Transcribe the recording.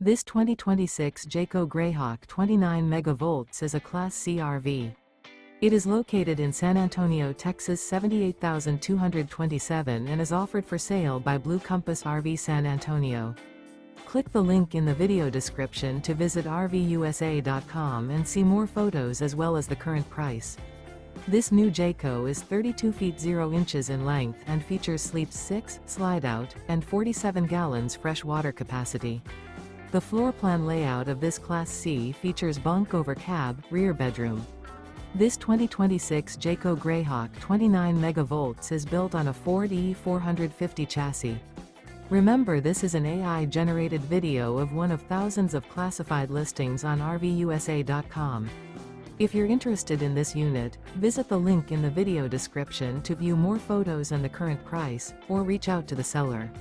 This 2026 Jayco Greyhawk 29MV is a Class C RV. It is located in San Antonio, Texas 78227 and is offered for sale by Blue Compass RV San Antonio. Click the link in the video description to visit RVUSA.com and see more photos as well as the current price. This new Jayco is 32 feet 0 inches in length and features sleeps 6, slide-out, and 47 gallons fresh water capacity. The floor plan layout of this Class C features bunk over cab, rear bedroom. This 2026 Jayco Greyhawk 29MV is built on a Ford E450 chassis. Remember, this is an AI-generated video of one of thousands of classified listings on RVUSA.com. If you're interested in this unit, visit the link in the video description to view more photos and the current price, or reach out to the seller.